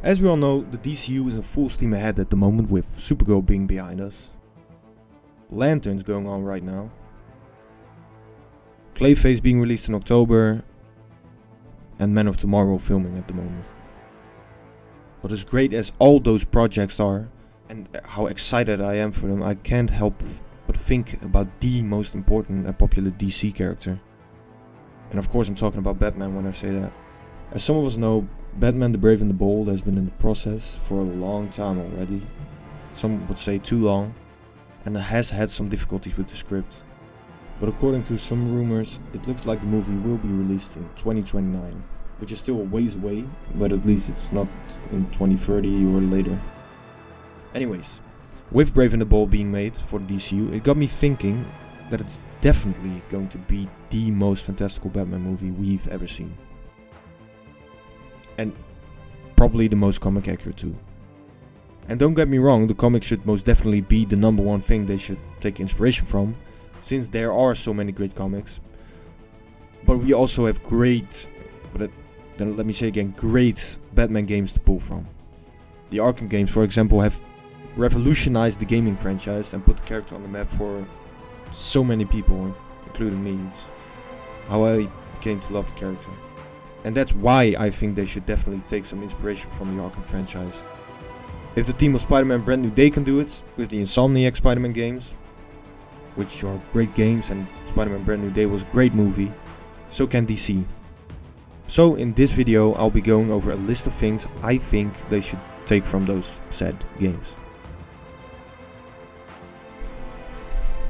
As we all know, the DCU is in full steam ahead at the moment, with Supergirl being behind us, Lantern's going on right now, Clayface being released in October, and Man of Tomorrow filming at the moment. But as great as all those projects are, and how excited I am for them, I can't help but think about the most important and popular DC character. And of course I'm talking about Batman when I say that. As some of us know, Batman the Brave and the Bold has been in the process for a long time already. Some would say too long, and has had some difficulties with the script. But according to some rumors, it looks like the movie will be released in 2029, which is still a ways away, but at least it's not in 2030 or later. Anyways, with Brave and the Bold being made for the DCU, it got me thinking that it's definitely going to be the most fantastical Batman movie we've ever seen. And probably the most comic accurate too. And don't get me wrong, the comic should most definitely be the number one thing they should take inspiration from, since there are so many great comics. But we also have great Batman games to pull from. The Arkham games, for example, have revolutionized the gaming franchise and put the character on the map for so many people, including me. It's how I came to love the character. And that's why I think they should definitely take some inspiration from the Arkham franchise. If the team of Spider-Man Brand New Day can do it with the Insomniac Spider-Man games, which are great games, and Spider-Man Brand New Day was a great movie, so can DC. So in this video I'll be going over a list of things I think they should take from those said games.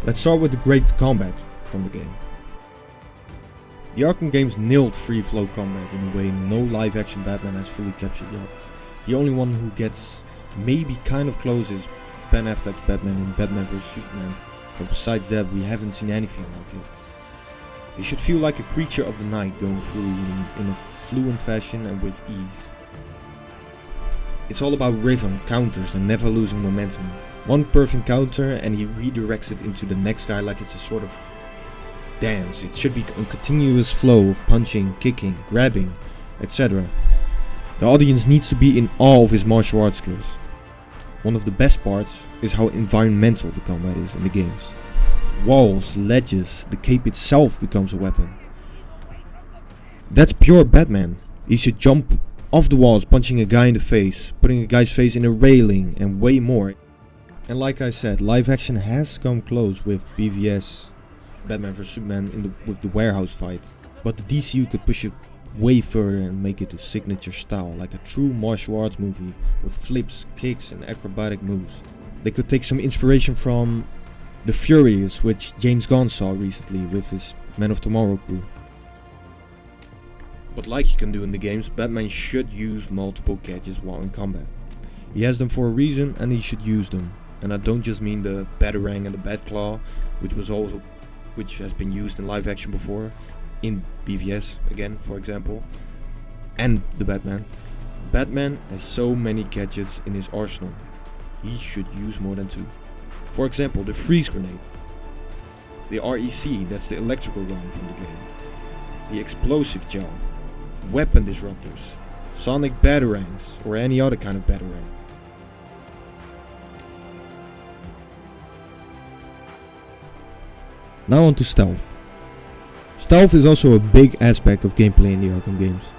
Let's start with the great combat from the game. The Arkham games nailed free flow combat in a way no live action Batman has fully captured yet. The only one who gets maybe kind of close is Ben Affleck's Batman in Batman vs Superman, but besides that we haven't seen anything like it. You should feel like a creature of the night going through in a fluent fashion and with ease. It's all about rhythm, counters and never losing momentum. One perfect counter and he redirects it into the next guy like it's a sort of dance. It should be a continuous flow of punching, kicking, grabbing, etc. The audience needs to be in awe of his martial arts skills. One of the best parts is how environmental the combat is in the games. Walls, ledges, the cape itself becomes a weapon. That's pure Batman. He should jump off the walls, punching a guy in the face, putting a guy's face in a railing, and way more. And like I said, live action has come close with BVS, Batman vs Superman, with the warehouse fight. But the DCU could push it way further and make it a signature style, like a true martial arts movie with flips, kicks and acrobatic moves. They could take some inspiration from The Furious, which James Gunn saw recently with his Man of Tomorrow crew. But like you can do in the games, Batman should use multiple gadgets while in combat. He has them for a reason and he should use them. And I don't just mean the Batarang and the Batclaw, which has been used in live action before, in BVS again for example, and the Batman. Batman has so many gadgets in his arsenal, he should use more than 2. For example, the freeze grenade, the REC, that's the electrical gun from the game, the explosive gel, weapon disruptors, sonic batarangs or any other kind of batarang. Now on to stealth. Stealth is also a big aspect of gameplay in the Arkham games.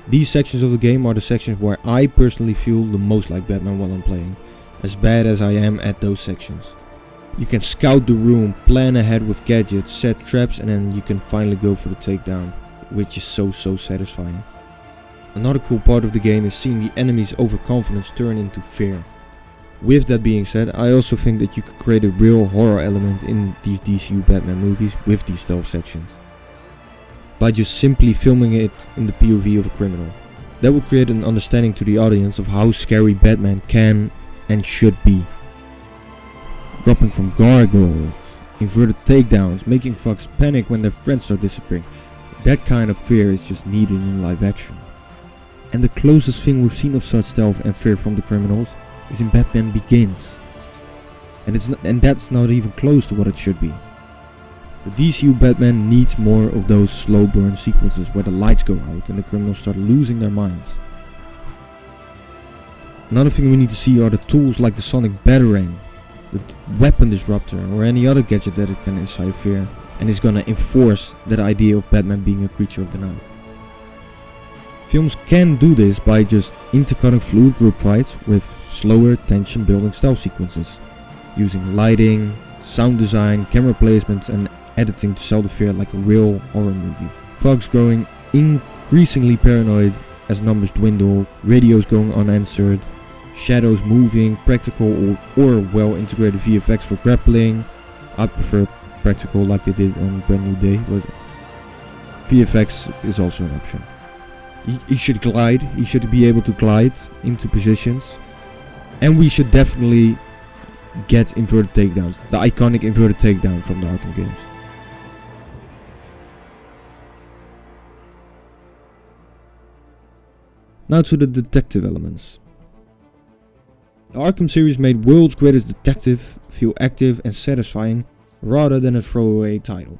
These sections of the game are the sections where I personally feel the most like Batman while I'm playing, as bad as I am at those sections. You can scout the room, plan ahead with gadgets, set traps, and then you can finally go for the takedown, which is so satisfying. Another cool part of the game is seeing the enemy's overconfidence turn into fear. With that being said, I also think that you could create a real horror element in these DCU Batman movies with these stealth sections, by just simply filming it in the POV of a criminal. That will create an understanding to the audience of how scary Batman can and should be. Dropping from gargoyles, inverted takedowns, making fucks panic when their friends start disappearing. That kind of fear is just needed in live action. And the closest thing we've seen of such stealth and fear from the criminals is in Batman Begins. And that's not even close to what it should be. The DCU Batman needs more of those slow burn sequences where the lights go out and the criminals start losing their minds. Another thing we need to see are the tools like the sonic batarang, the weapon disruptor, or any other gadget that it can incite fear and is gonna enforce that idea of Batman being a creature of the night. Films can do this by just intercutting fluid group fights with slower tension building stealth sequences, using lighting, sound design, camera placements and editing to sell the fear like a real horror movie. Thugs growing increasingly paranoid as numbers dwindle, radios going unanswered, shadows moving, practical or well integrated VFX for grappling. I prefer practical like they did on Brand New Day, but VFX is also an option. He should glide, he should be able to glide into positions, and we should definitely get inverted takedowns, the iconic inverted takedown from the Arkham games. Now to the detective elements. The Arkham series made World's Greatest Detective feel active and satisfying rather than a throwaway title.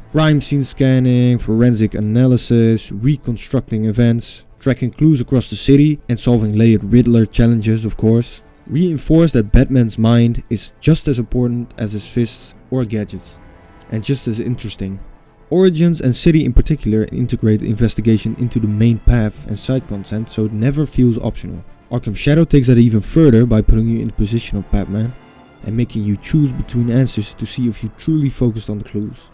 Crime scene scanning, forensic analysis, reconstructing events, tracking clues across the city and solving layered Riddler challenges, of course, reinforce that Batman's mind is just as important as his fists or gadgets, and just as interesting. Origins and City in particular integrate investigation into the main path and side content, so it never feels optional. Arkham Shadow takes that even further by putting you in the position of Batman and making you choose between answers to see if you truly focused on the clues.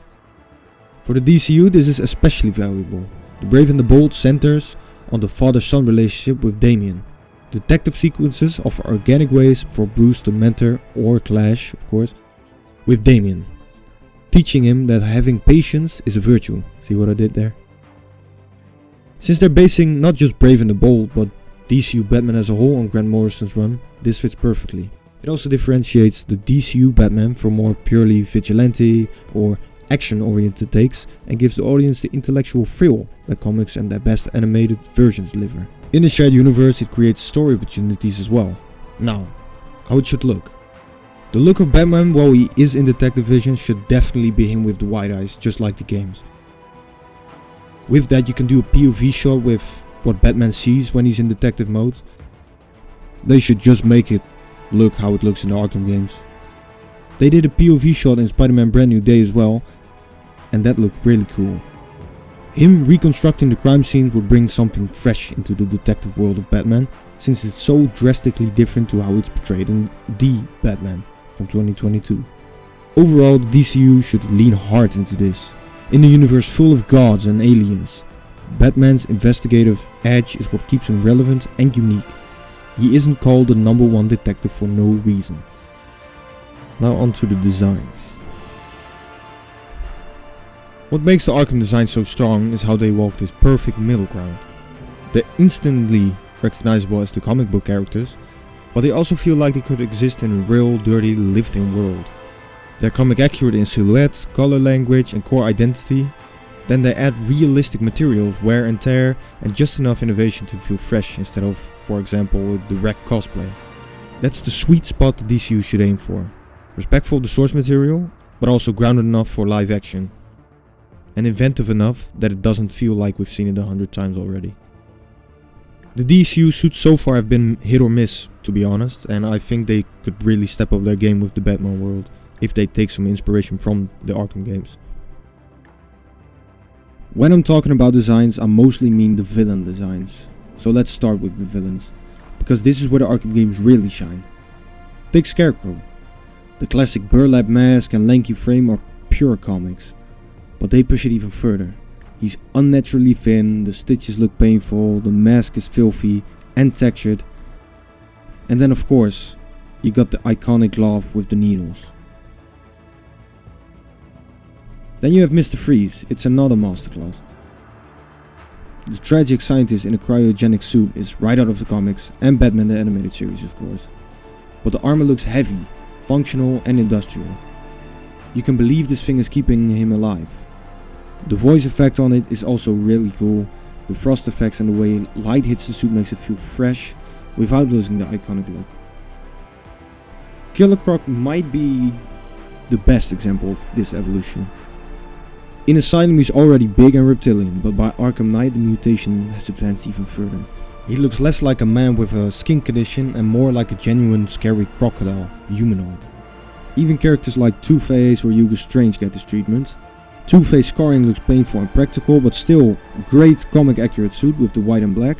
For the DCU, this is especially valuable. The Brave and the Bold centers on the father-son relationship with Damian. Detective sequences offer organic ways for Bruce to mentor or clash, of course, with Damian, teaching him that having patience is a virtue. See what I did there? Since they're basing not just Brave and the Bold, but DCU Batman as a whole on Grant Morrison's run, this fits perfectly. It also differentiates the DCU Batman from more purely vigilante or action-oriented takes and gives the audience the intellectual thrill that comics and their best animated versions deliver. In the shared universe, it creates story opportunities as well. Now, how it should look. The look of Batman while he is in detective vision should definitely be him with the wide eyes, just like the games. With that, you can do a POV shot with what Batman sees when he's in detective mode. They should just make it look how it looks in the Arkham games. They did a POV shot in Spider-Man Brand New Day as well, and that looked really cool. Him reconstructing the crime scenes would bring something fresh into the detective world of Batman, since it's so drastically different to how it's portrayed in The Batman from 2022. Overall, the DCU should lean hard into this. In a universe full of gods and aliens, Batman's investigative edge is what keeps him relevant and unique. He isn't called the #1 detective for no reason. Now on to the designs. What makes the Arkham design so strong is how they walk this perfect middle ground. They're instantly recognizable as the comic book characters, but they also feel like they could exist in a real, dirty, lived-in world. They're comic accurate in silhouette, color language and core identity. Then they add realistic materials, wear and tear, and just enough innovation to feel fresh instead of, for example, a direct cosplay. That's the sweet spot the DCU should aim for. Respectful of the source material, but also grounded enough for live action. And inventive enough that it doesn't feel like we've seen it 100 times already. The DCU suits so far have been hit or miss, to be honest, and I think they could really step up their game with the Batman world, if they take some inspiration from the Arkham games. When I'm talking about designs, I mostly mean the villain designs. So let's start with the villains, because this is where the Arkham games really shine. Take Scarecrow. The classic burlap mask and lanky frame are pure comics, but they push it even further. He's unnaturally thin, the stitches look painful, the mask is filthy and textured. And then of course, you got the iconic glove with the needles. Then you have Mr. Freeze, it's another masterclass. The tragic scientist in a cryogenic suit is right out of the comics and Batman the Animated Series of course. But the armor looks heavy, functional and industrial. You can believe this thing is keeping him alive. The voice effect on it is also really cool. The frost effects and the way light hits the suit makes it feel fresh without losing the iconic look. Killer Croc might be the best example of this evolution. In Asylum he's already big and reptilian, but by Arkham Knight the mutation has advanced even further. He looks less like a man with a skin condition and more like a genuine scary crocodile humanoid. Even characters like Two-Face or Hugo Strange get this treatment. Two-Face scarring looks painful and practical, but still great comic accurate suit with the white and black.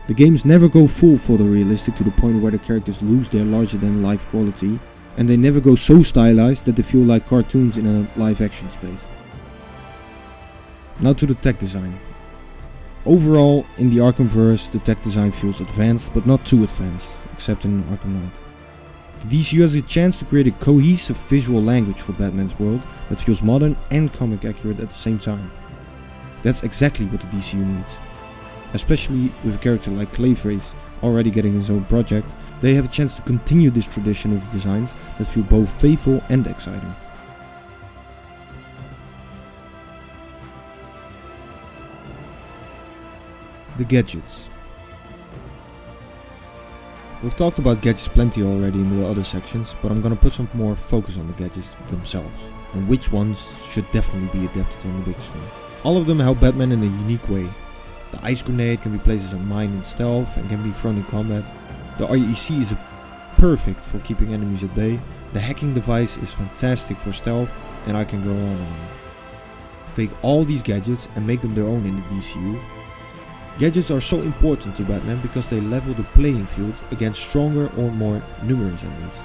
The games never go full photorealistic to the point where the characters lose their larger than life quality, and they never go so stylized that they feel like cartoons in a live action space. Now to the tech design. Overall, in the Arkhamverse, the tech design feels advanced, but not too advanced, except in Arkham Knight. The DCU has a chance to create a cohesive visual language for Batman's world that feels modern and comic accurate at the same time. That's exactly what the DCU needs. Especially with a character like Clayface already getting his own project, they have a chance to continue this tradition of designs that feel both faithful and exciting. The gadgets. We've talked about gadgets plenty already in the other sections, but I'm gonna put some more focus on the gadgets themselves, and which ones should definitely be adapted on the big screen. All of them help Batman in a unique way. The ice grenade can be placed as a mine in stealth and can be thrown in combat. The REC is perfect for keeping enemies at bay. The hacking device is fantastic for stealth, and I can go on and on. Take all these gadgets and make them their own in the DCU. Gadgets are so important to Batman because they level the playing field against stronger or more numerous enemies.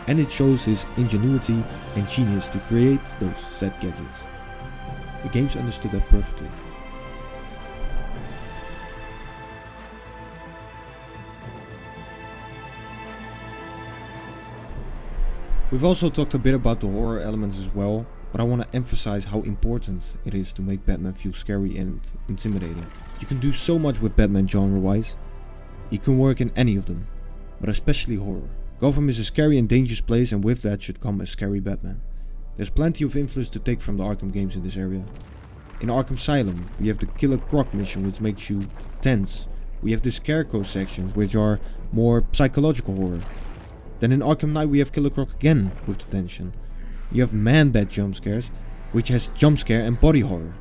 And it shows his ingenuity and genius to create those set gadgets. The games understood that perfectly. We've also talked a bit about the horror elements as well, but I want to emphasize how important it is to make Batman feel scary and intimidating. You can do so much with Batman genre-wise. You can work in any of them, but especially horror. Gotham is a scary and dangerous place, and with that should come a scary Batman. There's plenty of influence to take from the Arkham games in this area. In Arkham Asylum, we have the Killer Croc mission, which makes you tense. We have the Scarecrow sections, which are more psychological horror. Then in Arkham Knight we have Killer Croc again with the tension. You have Man-Bat jump scares, which has jump scare and body horror.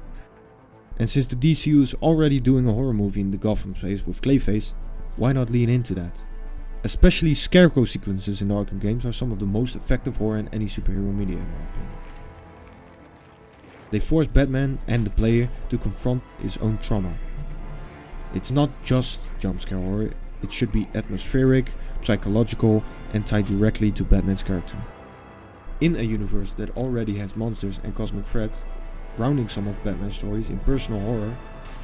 And since the DCU is already doing a horror movie in the Gotham space with Clayface, why not lean into that? Especially Scarecrow sequences in the Arkham games are some of the most effective horror in any superhero media in my opinion. They force Batman and the player to confront his own trauma. It's not just jump scare horror, it should be atmospheric, psychological, and tied directly to Batman's character. In a universe that already has monsters and cosmic threats, grounding some of Batman's stories in personal horror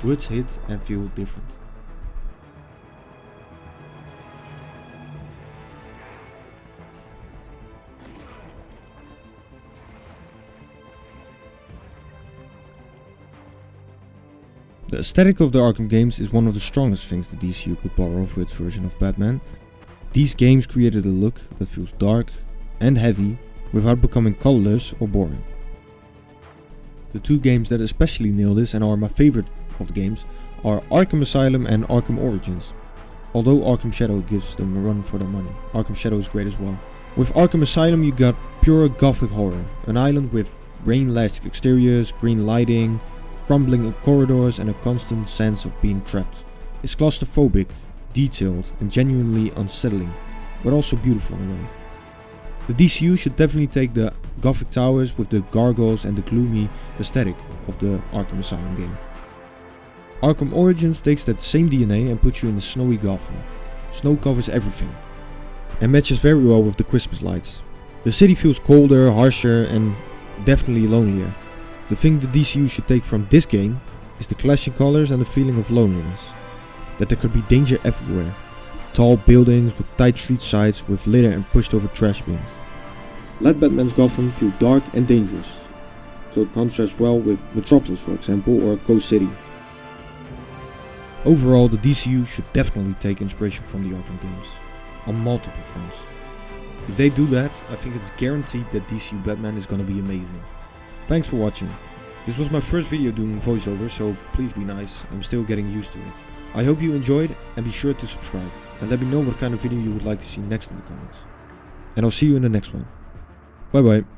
would hit and feel different. The aesthetic of the Arkham games is one of the strongest things the DCU could borrow for its version of Batman. These games created a look that feels dark and heavy without becoming colorless or boring. The two games that especially nail this and are my favorite of the games are Arkham Asylum and Arkham Origins. Although Arkham Shadow gives them a run for their money, Arkham Shadow is great as well. With Arkham Asylum you got pure gothic horror, an island with rain-lashed exteriors, green lighting, crumbling corridors and a constant sense of being trapped. It's claustrophobic, detailed and genuinely unsettling, but also beautiful in a way. The DCU should definitely take the Gothic towers with the gargoyles and the gloomy aesthetic of the Arkham Asylum game. Arkham Origins takes that same DNA and puts you in the snowy Gotham. Snow covers everything and matches very well with the Christmas lights. The city feels colder, harsher and definitely lonelier. The thing the DCU should take from this game is the clashing colors and the feeling of loneliness. That there could be danger everywhere. Tall buildings with tight street sides with litter and pushed over trash bins. Let Batman's Gotham feel dark and dangerous, so it contrasts well with Metropolis for example or Coast City. Overall, the DCU should definitely take inspiration from the Arkham games, on multiple fronts. If they do that, I think it's guaranteed that DCU Batman is gonna be amazing. Thanks for watching. This was my first video doing voiceover, so please be nice, I'm still getting used to it. I hope you enjoyed and be sure to subscribe. And let me know what kind of video you would like to see next in the comments. And I'll see you in the next one. Bye bye.